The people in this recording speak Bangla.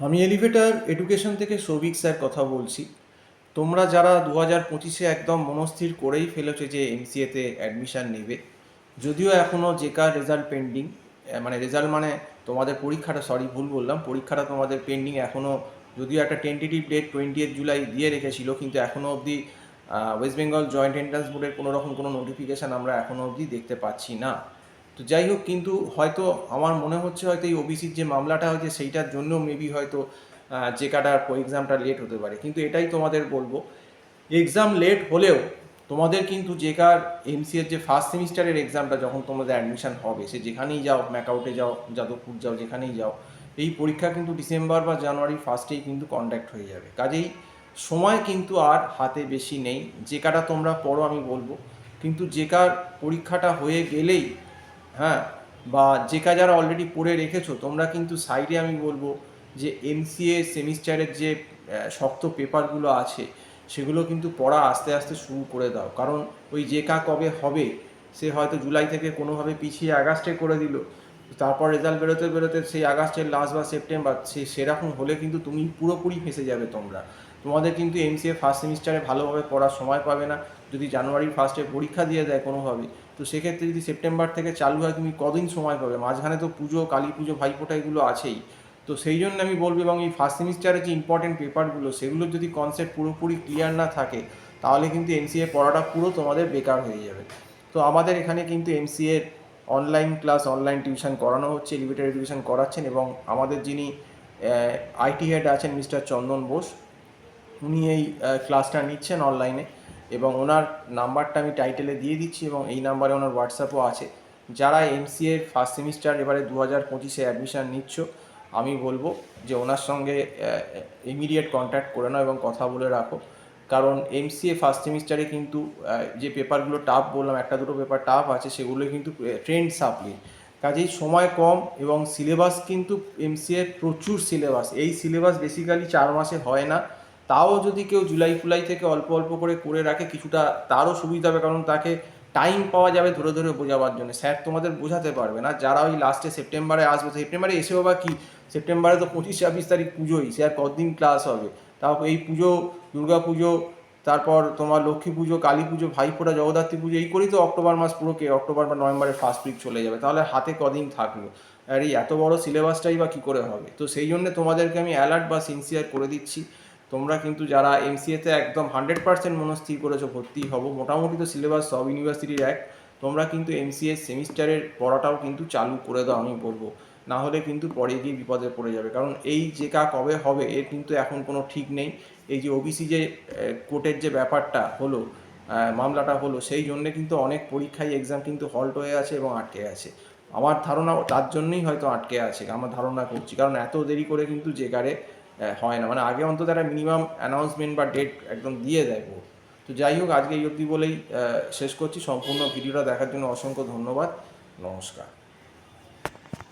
আমি এলিভেটর এডুকেশন থেকে সৌভিক স্যার কথা বলছি। তোমরা যারা 2025-এ একদম মনস্থির করেই ফেলেছো যে এমসিএতে অ্যাডমিশান নেবে, যদিও এখনও জেকার রেজাল্ট পেন্ডিং, মানে রেজাল্ট মানে তোমাদের পরীক্ষাটা, সরি ভুল বললাম, পরীক্ষাটা তোমাদের পেন্ডিং এখনও। যদিও একটা টেন্টেটিভ ডেট 20 জুলাই দিয়ে রেখেছিল, কিন্তু এখনও অবধি ওয়েস্ট বেঙ্গল জয়েন্ট এন্ট্রান্স বোর্ডের কোনো রকম কোনো নোটিফিকেশান আমরা এখনও অবধি দেখতে পাচ্ছি না। তো যাই হোক, কিন্তু হয়তো আমার মনে হচ্ছে হয়তো এই ওবিসির যে মামলাটা হয়েছে সেইটার জন্য মেবি হয়তো যে কাটার এক্সামটা লেট হতে পারে। কিন্তু এটাই তোমাদের বলবো, এক্সাম লেট হলেও তোমাদের কিন্তু জেকার এমসিএর যে ফার্স্ট সেমিস্টারের এক্সামটা যখন তোমাদের অ্যাডমিশন হবে, সে যেখানেই যাও, ম্যাকআউটে যাও, যাদবপুর যাও, যেখানেই যাও, এই পরীক্ষা কিন্তু ডিসেম্বর বা জানুয়ারি ফার্স্টেই কিন্তু কন্ডাক্ট হয়ে যাবে। কাজেই সময় কিন্তু আর হাতে বেশি নেই। জেকাটা তোমরা পড়ো আমি বলবো, কিন্তু জেকার পরীক্ষাটা হয়ে গেলেই, হ্যাঁ, বা জেকা যারা অলরেডি পড়ে রেখেছো তোমরা কিন্তু সাইডে আমি বলবো যে এমসিএ সেমিস্টারের যে শক্ত পেপারগুলো আছে সেগুলো কিন্তু পড়া আস্তে আস্তে শুরু করে দাও। কারণ ওই জেকা কবে হবে, সে হয়তো জুলাই থেকে কোনোভাবে পিছিয়ে আগস্টে করে দিল, তারপর রেজাল্ট বেরোতে বেরোতে সেই আগস্টের লাস্ট বা সেপ্টেম্বর, সেরকম হলে কিন্তু তুমি পুরোপুরি ফেঁসে যাবে। তোমাদের কিন্তু এমসিএ ফার্স্ট সেমিস্টারে ভালোভাবে পড়ার সময় পাবে না। যদি জানুয়ারির ফার্স্টে পরীক্ষা দিয়ে দেয় কোনোভাবে, তো সেক্ষেত্রে যদি সেপ্টেম্বর থেকে চালু হয়, তুমি কদিন সময় পাবে? মাঝখানে তো পুজো, কালী পুজো, ভাইফোঁটা এগুলো আছেই। তো সেই জন্য আমি বলবো, এবং এই ফার্স্ট সেমিস্টারের যে ইম্পর্টেন্ট পেপারগুলো সেগুলোর যদি কনসেপ্ট পুরোপুরি ক্লিয়ার না থাকে, তাহলে কিন্তু এমসিএ পড়াটা পুরো তোমাদের বেকার হয়ে যাবে। তো আমাদের এখানে কিন্তু MCA online class, online tuition করানো হচ্ছে, এলিভেটর এডুকেশন করাচ্ছেন, এবং আমাদের যিনি আইটি হেড আছেন মিস্টার চন্দন বোস, উনি এই ক্লাসটা নিচ্ছেন অনলাইনে, এবং ওনার নাম্বারটা আমি টাইটেলে দিয়ে দিচ্ছি, এবং এই নাম্বারে ওনার হোয়াটসঅ্যাপও আছে। যারা এমসিএ ফার্স্ট সেমিস্টার এবারে 2025-এ অ্যাডমিশান নিচ্ছ, আমি বলবো যে ওনার সঙ্গে ইমিডিয়েট কন্ট্যাক্ট করে নাও এবং কথা বলে রাখো। কারণ এমসিএ ফার্স্ট সেমিস্টারে কিন্তু যে পেপারগুলো টাফ বললাম, একটা দুটো পেপার টাফ আছে, সেগুলো কিন্তু ট্রেন্ড সাপ্লি। কাজেই সময় কম, এবং সিলেবাস কিন্তু এমসিএর প্রচুর সিলেবাস। এই সিলেবাস বেসিক্যালি 4 মাসে হয় না। তাও যদি কেউ জুলাই ফুলাই থেকে অল্প অল্প করে রাখে কিছুটা, তারও সুবিধা হবে, কারণ তাকে টাইম পাওয়া যাবে ধরে ধরে বোঝাবার জন্য। স্যার তোমাদের বোঝাতে পারবে না। যারা ওই লাস্টে সেপ্টেম্বরে আসবে, সেপ্টেম্বরে এসেও বা কি, সেপ্টেম্বরে তো 25-26 তারিখ পুজোই, সে আর কতদিন ক্লাস হবে? তাও এই পুজো, দুর্গা পুজো, তারপর তোমার লক্ষ্মী পুজো, কালী পুজো, ভাইফোঁটা, জগদ্ধাত্রী পুজো, এই করেই তো অক্টোবর মাস পুরো অক্টোবর বা নভেম্বরের ফার্স্ট উইক চলে যাবে। তাহলে হাতে কদিন থাকলো? আর এই এত বড় সিলেবাসটাই বা কী করে হবে? তো সেই জন্য তোমাদেরকে আমি অ্যালার্ট বা সিনসিয়ার করে দিচ্ছি। তোমরা কিন্তু যারা এমসিএতে একদম 100% মনস্থির করেছো ভর্তি হবো, মোটামুটি তো সিলেবাস সব ইউনিভার্সিটির এক, তোমরা কিন্তু এমসিএ সেমিস্টারের পড়াটাও কিন্তু চালু করে দাও আমি বলবো। না হলে কিন্তু পরে গিয়ে বিপদে পড়ে যাবে। কারণ এই জেকা কবে হবে এর কিন্তু এখন কোনো ঠিক নেই। এই যে ওবিসি যে কোর্টের যে ব্যাপারটা হলো, মামলাটা হলো, সেই জন্যে কিন্তু অনেক পরীক্ষায় এক্সাম কিন্তু হল্ট হয়ে আছে এবং আটকে আছে। আমার ধারণা তার জন্যই হয়তো আটকে আছে, আমার ধারণা করছি। কারণ এত দেরি করে কিন্তু জেকারে হয় না, মানে আগে অন্তত একটা মিনিমাম অ্যানাউন্সমেন্ট বা ডেট একদম দিয়ে দেয় বোর্ড। তো যাই হোক, আজকে এই অবধি বলেই শেষ করছি। সম্পূর্ণ ভিডিওটা দেখার জন্য অসংখ্য ধন্যবাদ। নমস্কার।